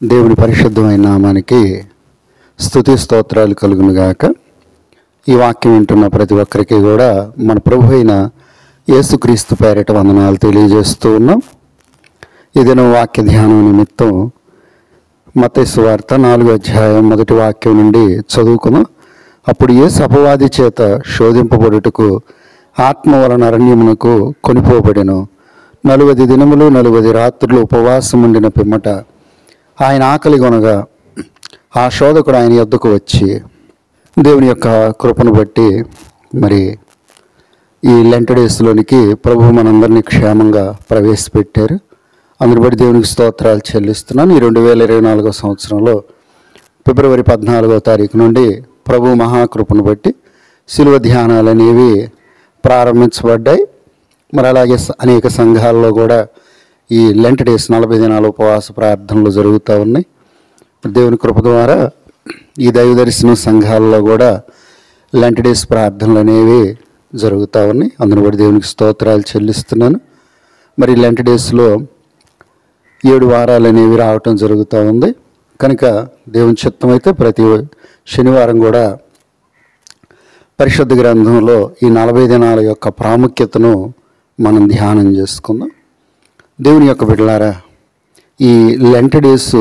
దేవుని పరిశుద్ధమైన నామానికి స్తుతి స్తోత్రాలు కలుగునుగాక. ఈ వాక్యం వింటున్న ప్రతి ఒక్కరికి కూడా మన ప్రభు అయిన యేసుక్రీస్తు పేరిట వందనాలు తెలియజేస్తూ ఉన్నాం. ఇదిన వాక్య ధ్యానం నిమిత్తం మత్తయి సువార్త 4వ అధ్యాయం 1వ వాక్యం నుండి చదువుకున్నాం. అప్పుడు యేసు అపవాది చేత శోధింపబడుటకు ఆత్మ వలన అరణ్యమునకు కొనిపోబడెను. 40 దినములు 40 రాత్రులు ఉపవాసం ఉండిన పిమ్మట ఆయన ఆకలి కొనగా ఆ శోధకుడు ఆయన యొద్దకు వచ్చి, దేవుని యొక్క కృపను బట్టి మరి ఈ లెంట్ డేస్లోనికి ప్రభు మనందరినీ క్షేమంగా ప్రవేశపెట్టారు. అందుని బట్టి దేవునికి స్తోత్రాలు చెల్లిస్తున్నాను. ఈ 2024 సంవత్సరంలో ఫిబ్రవరి 14వ తారీఖు నుండి ప్రభు మహాకృపను బట్టి శిలువ ధ్యానాలు అనేవి ప్రారంభించబడ్డాయి. మరి అలాగే అనేక సంఘాల్లో కూడా ఈ లెంట్ డేస్ 40 దినాల ఉపవాస ప్రార్థనలు జరుగుతూ ఉన్నాయి. దేవుని కృప ద్వారా ఈ దైవ దర్శనం సంఘాల్లో కూడా లెంట్ డేస్ ప్రార్థనలు అనేవి జరుగుతూ ఉన్నాయి. అందుని బట్టి దేవునికి స్తోత్రాలు చెల్లిస్తున్నాను. మరి లెంట్ డేస్లో 7 వారాలు అనేవి రావటం జరుగుతూ ఉంది. కనుక దేవుని చిత్తం అయితే ప్రతి శనివారం కూడా పరిశుద్ధ గ్రంథంలో ఈ 40 దినాల యొక్క ప్రాముఖ్యతను మనం ధ్యానం చేసుకుందాం. దేవుని యొక్క బిడ్డలారా, ఈ లెంట్ డేస్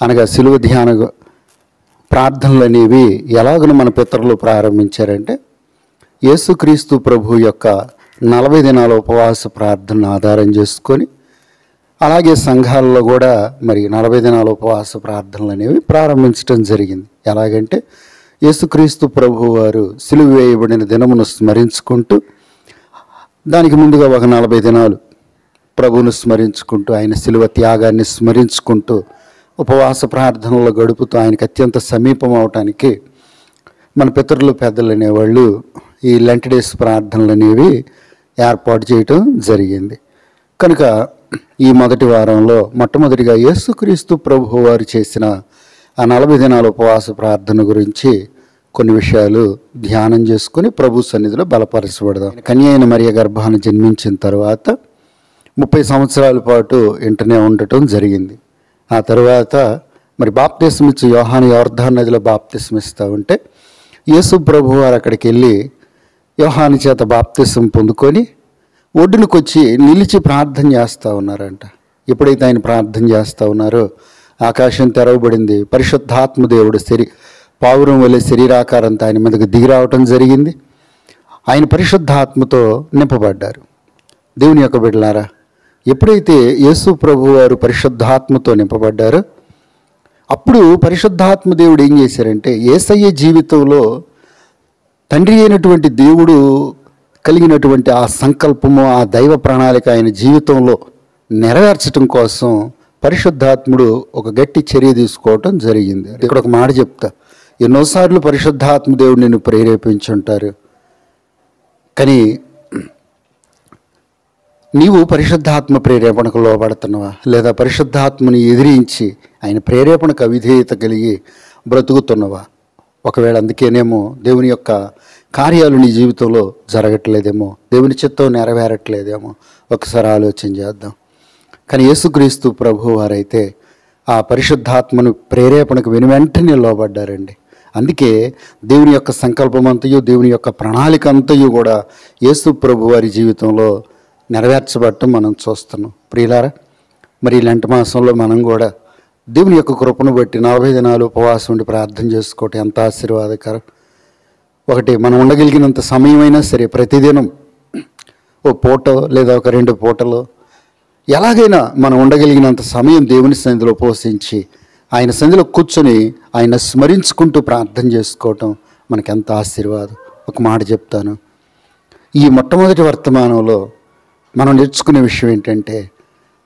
అనగా శిలువ ధ్యాన ప్రార్థనలు అనేవి ఎలాగను మన పితరులు ప్రారంభించారంటే, యేసుక్రీస్తు ప్రభు యొక్క 40 దినాల ఉపవాస ప్రార్థనను ఆధారం చేసుకొని అలాగే సంఘాల్లో కూడా మరి 40 దినాల ఉపవాస ప్రార్థనలు అనేవి ప్రారంభించడం జరిగింది. ఎలాగంటే యేసుక్రీస్తు ప్రభు వారు సిలువ వేయబడిన దినమును స్మరించుకుంటూ, దానికి ముందుగా ఒక 40 దినాలు ప్రభువును స్మరించుకుంటూ, ఆయన శిలువ త్యాగాన్ని స్మరించుకుంటూ ఉపవాస ప్రార్థనలో గడుపుతూ ఆయనకు అత్యంత సమీపం అవటానికి మన పితరులు పెద్దలు అనేవాళ్ళు ఈ లెంట్ డేస్ ప్రార్థనలు అనేవి ఏర్పాటు చేయటం జరిగింది. కనుక ఈ మొదటి వారంలో మొట్టమొదటిగా యేసుక్రీస్తు ప్రభు వారు చేసిన ఆ 40 దినాల ఉపవాస ప్రార్థన గురించి కొన్ని విషయాలు ధ్యానం చేసుకొని ప్రభు సన్నిధిలో బలపరచబడదాం. కన్య అయిన మరియ గర్భాన్ని జన్మించిన తర్వాత 30 సంవత్సరాల పాటు ఇంటనే ఉండటం జరిగింది. ఆ తర్వాత మరి బాప్తిస్మ ఇచ్చి యోహాను యోర్దాను నదిలో బాప్తిస్మ ఇస్తూ ఉంటే యేసు ప్రభు వారు అక్కడికి వెళ్ళి యోహాను చేత బాప్తిస్మ పొందుకొని ఒడ్డునకు వచ్చి నిలిచి ప్రార్థన చేస్తూ ఉన్నారంట. ఎప్పుడైతే ఆయన ప్రార్థన చేస్తూ ఉన్నారో ఆకాశం తెరవబడింది. పరిశుద్ధాత్మ దేవుడు పావురం వలె శరీరాకారంతో ఆయన మీదకు దిగి రావటం జరిగింది. ఆయన పరిశుద్ధాత్మతో నింపబడ్డారు. దేవుని యొక్క బిడ్డలారా, ఎప్పుడైతే యేసు ప్రభు వారు పరిశుద్ధాత్మతో నింపబడ్డారో అప్పుడు పరిశుద్ధాత్మ దేవుడు ఏం చేశారంటే, యేసయ్య జీవితంలో తండ్రి అయినటువంటి దేవుడు కలిగినటువంటి ఆ సంకల్పము, ఆ దైవ ప్రణాళిక ఆయన జీవితంలో నెరవేర్చడం కోసం పరిశుద్ధాత్ముడు ఒక గట్టి చర్య తీసుకోవటం జరిగింది. ఇక్కడ ఒక మాట చెప్తా, ఎన్నోసార్లు పరిశుద్ధాత్మ దేవుడు నిన్ను ప్రేరేపించుంటారు, కానీ నీవు పరిశుద్ధాత్మ ప్రేరేపణకు లోబడుతున్నావా, లేదా పరిశుద్ధాత్మని ఎదిరించి ఆయన ప్రేరేపణకు అవిధేయత కలిగి బ్రతుకుతున్నావా? ఒకవేళ అందుకేనేమో దేవుని యొక్క కార్యాలు నీ జీవితంలో జరగట్లేదేమో, దేవుని చిత్తం నెరవేరట్లేదేమో ఒకసారి ఆలోచన చేద్దాం. కానీ యేసుక్రీస్తు ప్రభు వారైతే ఆ పరిశుద్ధాత్మను ప్రేరేపణకు వెనువెంటనే లోబడ్డారండి. అందుకే దేవుని యొక్క సంకల్పం అంతయు, దేవుని యొక్క ప్రణాళిక అంతయు కూడా యేసు ప్రభు వారి జీవితంలో నెరవేర్చబడటం మనం చూస్తున్నాం. ప్రియులారా, మరి ఇలాంటి మాసంలో మనం కూడా దేవుని యొక్క కృపను బట్టి 40 దినాలు ఉపవాసం ఉండి ప్రార్థన చేసుకోవటం ఎంత ఆశీర్వాదకరం. ఒకటి, మనం ఉండగలిగినంత సమయమైనా సరే ప్రతిదినం ఓ పూట లేదా ఒక 2 పూటలు ఎలాగైనా మనం ఉండగలిగినంత సమయం దేవుని సన్నిధిలో ఉపవసించి ఆయన సన్నిధిలో కూర్చొని ఆయన స్మరించుకుంటూ ప్రార్థన చేసుకోవటం మనకి ఎంత ఆశీర్వాదం. ఒక మాట చెప్తాను, ఈ మొట్టమొదటి వర్తమానంలో మనం నేర్చుకునే విషయం ఏంటంటే,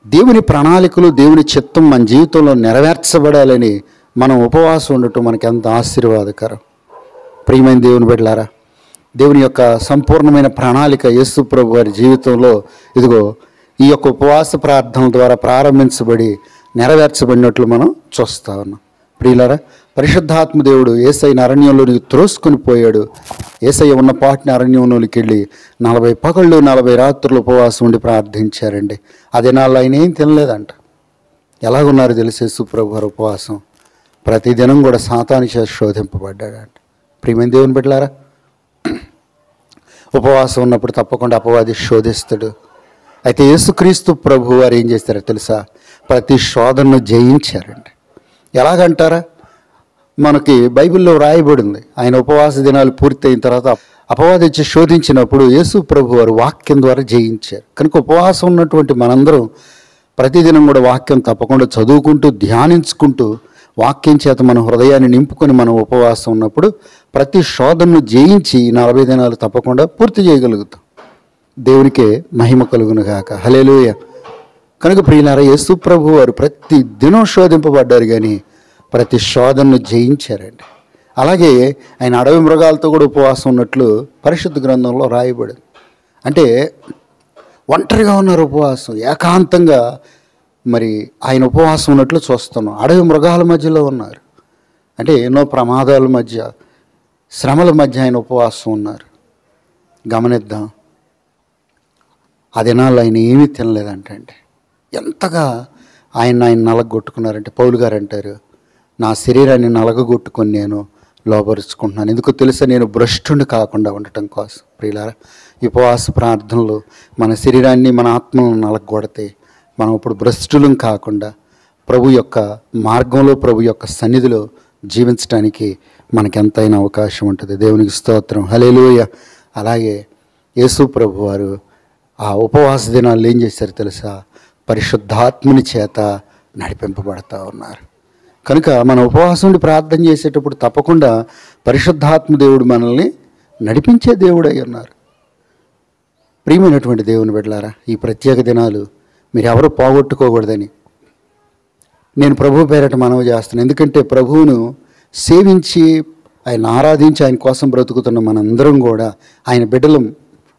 దేవుని ప్రణాళికలు, దేవుని చిత్తం మన జీవితంలో నెరవేర్చబడాలని మనం ఉపవాసం ఉండటం మనకి ఎంత ఆశీర్వాదకరం. ప్రియమైన దేవుని బిడ్డలారా, దేవుని యొక్క సంపూర్ణమైన ప్రణాళిక యేసు ప్రభు వారి జీవితంలో ఇదిగో ఈ యొక్క ఉపవాస ప్రార్థన ద్వారా ప్రారంభించబడి నెరవేర్చబడినట్లు మనం చూస్తూ ఉన్నాం. ప్రియులారా, పరిశుద్ధాత్మ దేవుడు యేసయ్యను అరణ్యంలోనికి త్రోసుకొని పోయాడు. యేసయ్య ఉన్న పాటిని అరణ్యంలోనికి వెళ్ళి 40 పగళ్ళు 40 రాత్రులు ఉపవాసం ఉండి ప్రార్థించారండి. అదే నాళ్ళు ఆయన ఏం తినలేదంట. ఎలాగున్నారు తెలిసి యేసు ప్రభు వారు ఉపవాసం ప్రతిదినం కూడా సాతాను చేత శోధింపబడ్డాడంట. ప్రియమైన దేవుని బిడ్డలారా, ఉపవాసం ఉన్నప్పుడు తప్పకుండా అపవాది శోధిస్తాడు. అయితే యేసుక్రీస్తు ప్రభు వారు ఏం చేస్తారో తెలుసా? ప్రతి శోధనను జయించారండి. ఎలాగంటారా? మనకి బైబిల్లో రాయబడింది, ఆయన ఉపవాస దినాలు పూర్తయిన తర్వాత అపవాది వచ్చి శోధించినప్పుడు యేసు ప్రభు వారు వాక్యం ద్వారా జయించారు. కనుక ఉపవాసం ఉన్నటువంటి మనందరం ప్రతిదినం కూడా వాక్యం తప్పకుండా చదువుకుంటూ ధ్యానించుకుంటూ వాక్యం చేత మన హృదయాన్ని నింపుకొని మనం ఉపవాసం ఉన్నప్పుడు ప్రతి శోధనను జయించి 40 దినాలు తప్పకుండా పూర్తి చేయగలుగుతాం. దేవునికే మహిమ కలుగును గాక. హల్లెలూయా. కనుక ప్రియులారా, యేసు ప్రభు వారు ప్రతి దినం శోధింపబడ్డారు, కానీ ప్రతి శోధనను జయించారండి. అలాగే ఆయన అడవి మృగాలతో కూడా ఉపవాసం ఉన్నట్లు పరిశుద్ధ గ్రంథంలో రాయబడింది. అంటే ఒంటరిగా ఉన్నారు, ఉపవాసం ఏకాంతంగా మరి ఆయన ఉపవాసం ఉన్నట్లు చూస్తున్నాం. అడవి మృగాల మధ్యలో ఉన్నారు. అంటే ఎన్నో ప్రమాదాల మధ్య, శ్రమల మధ్య ఆయన ఉపవాసం ఉన్నారు. గమనిద్దాం, ఆ దినాల్లో ఆయన ఏమీ తినలేదంటే ఎంతగా ఆయన నలగొట్టుకున్నారంటే పౌలు గారు అంటారు, నా శరీరాన్ని నలగొట్టుకొని నేను లోపరుచుకుంటున్నాను. ఎందుకో తెలుసా? నేను భ్రష్టుని కాకుండా ఉండటం కోసం. ప్రియులారా, ఈ ఉపవాస ప్రార్థనలు మన శరీరాన్ని మన ఆత్మలను నలగొడతాయి. మనం ఇప్పుడు భ్రష్టులం కాకుండా ప్రభు యొక్క మార్గంలో, ప్రభు యొక్క సన్నిధిలో జీవించడానికి మనకి ఎంతైనా అవకాశం ఉంటుంది. దేవునికి స్తోత్రం. హల్లెలూయా. అలాగే యేసు ప్రభు వారు ఆ ఉపవాస దినాల్లో ఏం చేశారు తెలుసా? పరిశుద్ధాత్ముని చేత నడిపింపబడతా ఉన్నారు. కనుక మన ఉపవాసం నుండి ప్రార్థన చేసేటప్పుడు తప్పకుండా పరిశుద్ధాత్మ దేవుడు మనల్ని నడిపించే దేవుడు అయి ఉన్నారు. ప్రియమైనటువంటి దేవుని బిడ్డలారా, ఈ ప్రత్యేక దినాలు మీరు ఎవరు పోగొట్టుకోకూడదని నేను ప్రభు పేరట మనవి చేస్తున్నాను. ఎందుకంటే ప్రభువును సేవించి ఆయన ఆరాధించి ఆయన కోసం బ్రతుకుతున్న మనందరం కూడా, ఆయన బిడ్డలం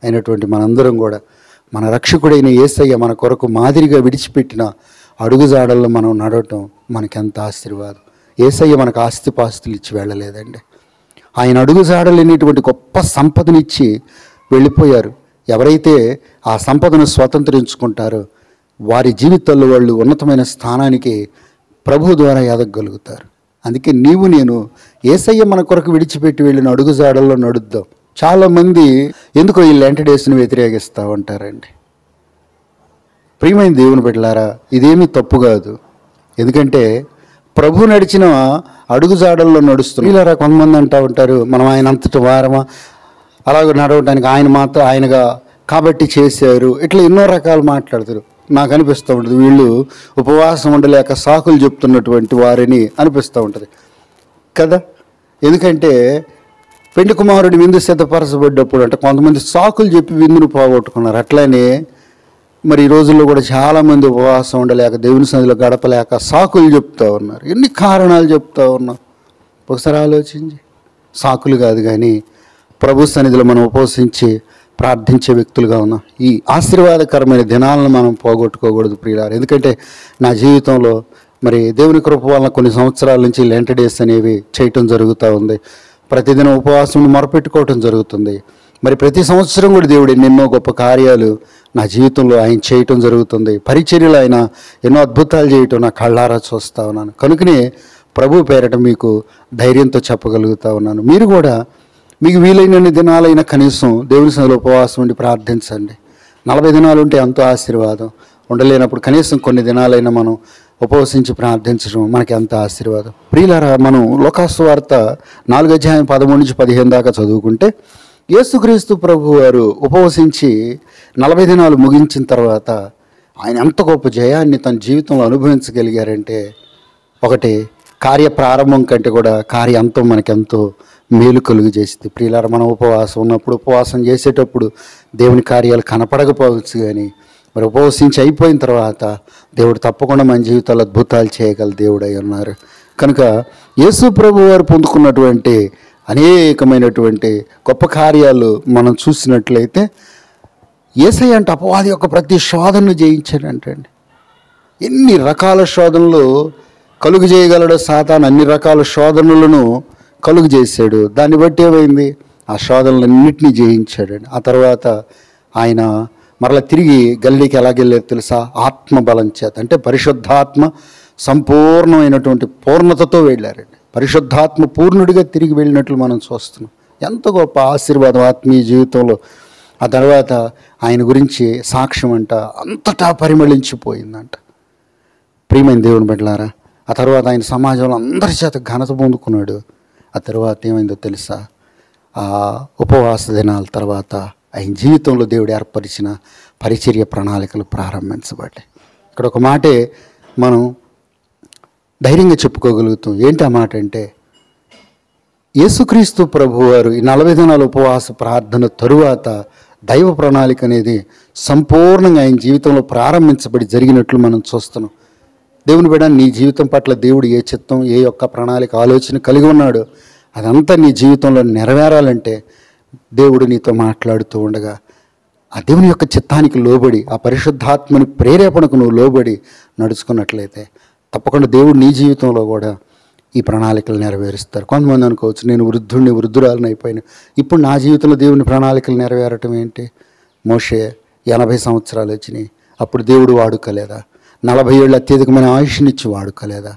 అయినటువంటి మనందరం కూడా మన రక్షకుడైన యేసయ్య మన కొరకు మాదిరిగా విడిచిపెట్టిన అడుగుజాడల్లో మనం నడవటం మనకెంత ఆశీర్వాదం. యేసయ్య మనకు ఆస్తిపాస్తులు ఇచ్చి వెళ్ళలేదండి. ఆయన అడుగుజాడలు అనేటువంటి గొప్ప సంపదనిచ్చి వెళ్ళిపోయారు. ఎవరైతే ఆ సంపదను స్వతంత్రించుకుంటారో వారి జీవితాల్లో వాళ్ళు ఉన్నతమైన స్థానానికి ప్రభు ద్వారా ఎదగలుగుతారు. అందుకే నీవు నేను యేసయ్య మన కొరకు విడిచిపెట్టి వెళ్ళిన అడుగుజాడల్లో నడుద్దాం. చాలామంది ఎందుకో ఈ లెంట్ డేస్ని వ్యతిరేకిస్తూ ఉంటారండి. ప్రియమైన దేవుని బిడ్డలారా, ఇదేమీ తప్పు కాదు. ఎందుకంటే ప్రభు నడిచిన అడుగుజాడల్లో నడుస్తున్నారు. కొంతమంది అంటూ ఉంటారు, మనం ఆయన అంతటి వారమా, అలాగ నడవడానికి ఆయన మాత్రం ఆయనగా కాబట్టి చేశారు, ఇట్లా ఎన్నో రకాలు మాట్లాడతారు. నాకు అనిపిస్తూ ఉంటుంది వీళ్ళు ఉపవాసం ఉండలేక సాకులు చెప్తున్నటువంటి వారిని అనిపిస్తూ ఉంటుంది కదా. ఎందుకంటే పెండి కుమారుడు విందు సిద్ధపరచబడ్డప్పుడు అంటే కొంతమంది సాకులు చెప్పి విందును పోగొట్టుకున్నారు. అట్లానే మరి ఈ రోజుల్లో కూడా చాలామంది ఉపవాసం ఉండలేక దేవుని సన్నిధిలో గడపలేక సాకులు చెప్తూ ఉన్నారు. ఎన్ని కారణాలు చెప్తూ ఉన్నాం ఒకసారి ఆలోచించి. సాకులు కాదు, కానీ ప్రభు సన్నిధిలో మనం ఉపవసించి ప్రార్థించే వ్యక్తులుగా ఉన్నాం. ఈ ఆశీర్వాదకరమైన దినాలను మనం పోగొట్టుకోకూడదు ప్రియులారా. ఎందుకంటే నా జీవితంలో మరి దేవుని కృప వలన కొన్ని సంవత్సరాల నుంచి లెంట్ డేస్ అనేవి చేయటం జరుగుతూ ఉంది. ప్రతిదినం ఉపవాసం మొరపెట్టుకోవటం జరుగుతుంది. మరి ప్రతి సంవత్సరం కూడా దేవుడు ఎన్నెన్నో గొప్ప కార్యాలు నా జీవితంలో ఆయన చేయటం జరుగుతుంది. పరిచర్యలు ఆయన ఎన్నో అద్భుతాలు చేయటం నా కళ్ళారా చూస్తూ ఉన్నాను. కనుకనే ప్రభు పేరట మీకు ధైర్యంతో చెప్పగలుగుతూ ఉన్నాను. మీరు కూడా మీకు వీలైనన్ని దినాలైనా కనీసం దేవుని సన్నిధిలో ఉపవాసం ఉండి ప్రార్థించండి. 40 దినాలు ఉంటే ఎంతో ఆశీర్వాదం. ఉండలేనప్పుడు కనీసం కొన్ని దినాలైనా మనం ఉపవసించి ప్రార్థించడం మనకి ఎంత ఆశీర్వాదం. ప్రియులారా, మనం లోకాసువార్త 4:13-15 దాకా చదువుకుంటే యేసుక్రీస్తు ప్రభు వారు ఉపవసించి 40 దినాలు ముగించిన తర్వాత ఆయన ఎంత గొప్ప జయాన్ని తన జీవితంలో అనుభవించగలిగారంటే, ఒకటి కార్య ప్రారంభం కంటే కూడా కార్య అంతం మనకెంతో మేలు కలుగు చేసింది. ప్రియులారా, మనం ఉపవాసం ఉన్నప్పుడు ఉపవాసం చేసేటప్పుడు దేవుని కార్యాలు కనపడకపోవచ్చు, కానీ మరి ఉపవసించి అయిపోయిన తర్వాత దేవుడు తప్పకుండా మన జీవితాల్లో అద్భుతాలు చేయగల దేవుడు అయి ఉన్నారు. కనుక యేసు ప్రభు వారు పొందుకున్నటువంటి అనేకమైనటువంటి గొప్ప కార్యాలు మనం చూసినట్లయితే యేసయ్య అంటే అపవాది యొక్క ప్రతి శోధనను జయించాడంటండి. ఎన్ని రకాల శోధనలు కలుగు చేయగలడో సాతాను, అన్ని రకాల శోధనలను కలుగు చేశాడు. దాన్ని బట్టి ఏమైంది? ఆ శోధనలన్నింటినీ జయించాడండి. ఆ తర్వాత ఆయన మరలా తిరిగి గలిలీకి ఎలాగెళ్ళారు తెలుసా? ఆత్మబలం చేత, అంటే పరిశుద్ధాత్మ సంపూర్ణమైనటువంటి పూర్ణతతో వెళ్ళారండి. పరిశుద్ధాత్మ పూర్ణుడిగా తిరిగి వెళ్ళినట్లు మనం చూస్తున్నాం. ఎంత గొప్ప ఆశీర్వాదం ఆత్మీయ జీవితంలో. ఆ తర్వాత ఆయన గురించి సాక్ష్యం అంట అంతటా పరిమళించిపోయిందంట. ప్రియమైన దేవుని బిడ్డలారా, ఆ తర్వాత ఆయన సమాజంలో అందరి చేత ఘనత పొందుకున్నాడు. ఆ తర్వాత ఏమైందో తెలుసా? ఆ ఉపవాస దినాల తర్వాత ఆయన జీవితంలో దేవుడు ఏర్పరిచిన పరిచర్య ప్రణాళికలు ప్రారంభించబడ్డాయి. ఇక్కడ ఒక మాటే మనం ధైర్యంగా చెప్పుకోగలుగుతాం. ఏంటి ఆ మాట అంటే, యేసుక్రీస్తు ప్రభువారు ఈ 40 దినాల ఉపవాస ప్రార్థన తరువాత దైవ ప్రణాళిక అనేది సంపూర్ణంగా ఆయన జీవితంలో ప్రారంభించబడి జరిగినట్లు మనం చూస్తున్నాం. దేవుని బిడ్డ, నీ జీవితం పట్ల దేవుడు ఏ చిత్తం, ఏ యొక్క ప్రణాళిక, ఆలోచన కలిగి ఉన్నాడో అదంతా నీ జీవితంలో నెరవేరాలంటే దేవుడు నీతో మాట్లాడుతూ ఉండగా ఆ దేవుని యొక్క చిత్తానికి లోబడి, ఆ పరిశుద్ధాత్మని ప్రేరేపణకు నువ్వు లోబడి నడుచుకున్నట్లయితే తప్పకుండా దేవుడు నీ జీవితంలో కూడా ఈ ప్రణాళికలు నెరవేరుస్తారు. కొంతమంది అనుకోవచ్చు, నేను వృద్ధురాలను అయిపోయాను, ఇప్పుడు నా జీవితంలో దేవుని ప్రణాళికలు నెరవేరటం ఏంటి? మోషే 80 సంవత్సరాలు వచ్చినాయి, అప్పుడు దేవుడు వాడుకోలేదా? 40 ఏళ్ళు అత్యధికమైన ఆయుష్నిచ్చి వాడుకోలేదా?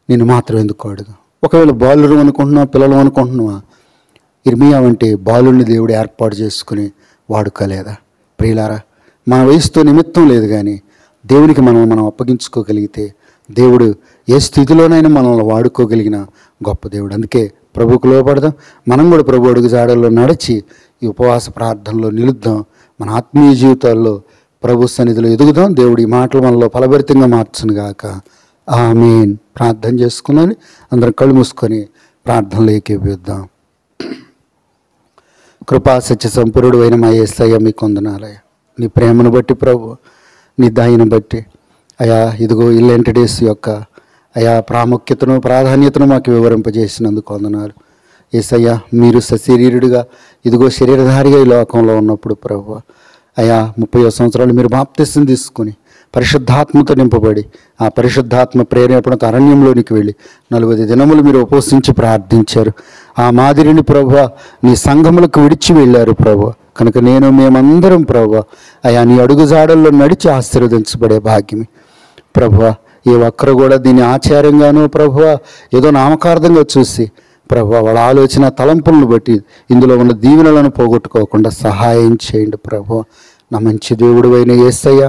నేను మాత్రం ఎందుకు వాడుగా? ఒకవేళ బాలురు అనుకుంటున్నావా, పిల్లలు అనుకుంటున్నావా? ఇర్మియా వంటి బాలుల్ని దేవుడు ఏర్పాటు చేసుకుని వాడుకోలేదా? ప్రియులారా, మన వయసుతో నిమిత్తం లేదు, కానీ దేవునికి మనం అప్పగించుకోగలిగితే దేవుడు ఏ స్థితిలోనైనా మనల్ని వాడుకోగలిగిన గొప్ప దేవుడు. అందుకే ప్రభువుకు లోపడదాం. మనం కూడా ప్రభు అడుగు జాడల్లో నడిచి ఈ ఉపవాస ప్రార్థనలో నిలుద్దాం. మన ఆత్మీయ జీవితాల్లో ప్రభు సన్నిధిలో ఎదుగుదాం. దేవుడి మాటలు మనలో ఫలభరితంగా మార్చును గాక. ఆమేన్. ప్రార్థన చేసుకున్నాను. అందరం కళ్ళు మూసుకొని ప్రార్థనలో ఏకీభవిద్దాం. కృపా సత్య సంపూర్ణుడు అయిన మా యేసయ్య, మీకు వందనాలయ్య. నీ ప్రేమను బట్టి ప్రభు, నీ దయను బట్టి అయా, ఇదిగో ఈ లెంట్ డేస్ యొక్క అయా ప్రాముఖ్యతను, ప్రాధాన్యతను మాకు వివరింపజేసినందుకు వందనాలు. యేసయ్య, మీరు సశరీరుడిగా ఇదిగో శరీరధారిగా ఈ లోకంలో ఉన్నప్పుడు ప్రభు అయా 30 సంవత్సరాలు మీరు బాప్తిసం తీసుకుని పరిశుద్ధాత్మతో నింపబడి ఆ పరిశుద్ధాత్మ ప్రేరేపణతో అరణ్యంలోనికి వెళ్ళి 40 దినములు మీరు ఉపవసించి ప్రార్థించారు. ఆ మాదిరిని ప్రభువా నీ సంఘములకు విడిచి వెళ్ళారు ప్రభువా. కనుక మేమందరం ప్రభువా అయా నీ అడుగుజాడల్లో నడిచి ఆశీర్వదించబడే భాగ్యమే ప్రభువా. ఏ ఒక్కరు కూడా దీన్ని ఆచార్యంగానూ ప్రభువా ఏదో నామకార్థంగా చూసి ప్రభువా వాళ్ళ ఆలోచన తలంపులను బట్టి ఇందులో ఉన్న దీవెనలను పోగొట్టుకోకుండా సహాయం చేయండి ప్రభువా. నా మంచి దేవుడు అయిన యేసయ్య,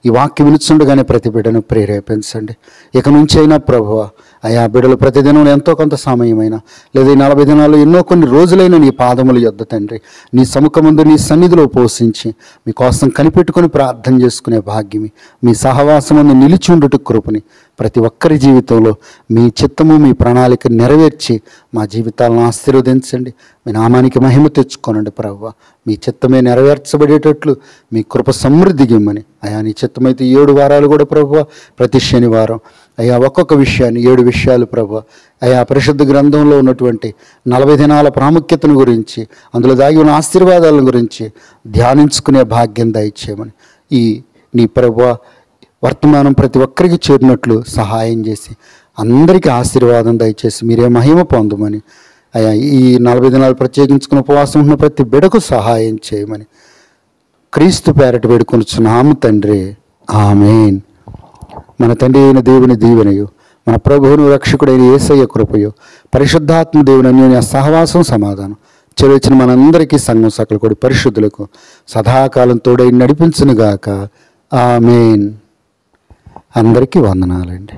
ఈ వాక్యం వినుచుండగానే ప్రతి బిడ్డను ప్రేరేపించండి. ఇక నుంచి అయినా ప్రభువా అయా బిడ్డలు ప్రతిదినం ఎంతో కొంత సమయమైనా లేదా ఈ 40 దినాలు ఎన్నో కొన్ని రోజులైన నీ పాదముల యొద్ద తండ్రి నీ సముఖమందు నీ సన్నిధిలో పోషించి మీకోసం కనిపెట్టుకొని ప్రార్థన చేసుకునే భాగ్యమి, మీ సహవాసమును నిలిచి ఉండుట కృపని ప్రతి ఒక్కరి జీవితంలో మీ చిత్తము, మీ ప్రణాళిక నెరవేర్చి మా జీవితాలను ఆశీర్వదించండి. మీ నామానికి మహిమ తెచ్చుకోనండి ప్రభువా. మీ చిత్తమే నెరవేర్చబడేటట్లు మీ కృప సమృద్ధికి ఇమ్మని అయా నీ చిత్తమైతే 7 వారాలు కూడా ప్రభువా ప్రతి శనివారం అయా ఒక్కొక్క విషయాన్ని 7 విషయాలు ప్రభువా అయా పరిశుద్ధ గ్రంథంలో ఉన్నటువంటి 40 దినాల ప్రాముఖ్యతను గురించి, అందులో దాగి ఉన్న ఆశీర్వాదాల గురించి ధ్యానించుకునే భాగ్యం దయచేయమని ఈ నీ ప్రభువా వర్తమానం ప్రతి ఒక్కరికి చేరినట్లు సహాయం చేసి అందరికీ ఆశీర్వాదం దయచేసి మీరే మహిమ పొందమని అయా ఈ 40 దినాలు ప్రత్యేకించుకుని ఉపవాసం ఉన్న ప్రతి బిడకు సహాయం చేయమని క్రీస్తు పేరట వేడుకొనుచున్నాము తండ్రి. ఆమేన్. మన తండ్రి అయిన దేవుని దీవెనయు, మన ప్రభువును రక్షకుడైన యేసయ్య కృపయు, పరిశుద్ధాత్మ దేవుని అన్యోన్య సహవాసం సమాధానం చెరొచ్చిన మనందరికీ సంఘం సకల కొడి పరిశుద్ధులకు సదాకాలం తోడై నడిపించునుగాక. ఆమేన్. అందరికీ వందనాలండి.